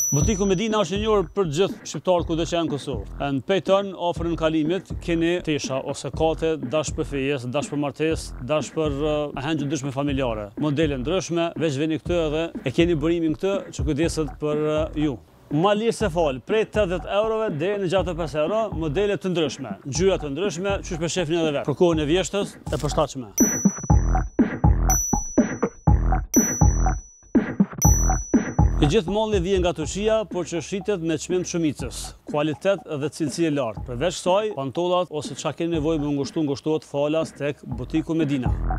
Butiku Medina është i njohur për gjithë shqiptarët kudo që janë në Kosovë. Në pejton afër në kalimit keni tesha ose kate dash për fejes, dash për martesë, dash për ahenjë ndryshme familjare. Modele ndryshme, veç vini këtë edhe e keni burimin këtë që kujdeset për ju. Ma lirë se falë, prej 80 eurove deri në 65 euro, modele të ndryshme, ngjyra të ndryshme, qysh për shefin edhe vetë. Për kohën e vjeshtës e përshtatshme. I gjithë malli vjen nga Turqia, por që shitet me çmim të shumicës, kualitet dhe cilësi e lartë. Përveç kësaj, pantollat ose çka keni nevojë me ngushtohet falas tek Butiku Medina.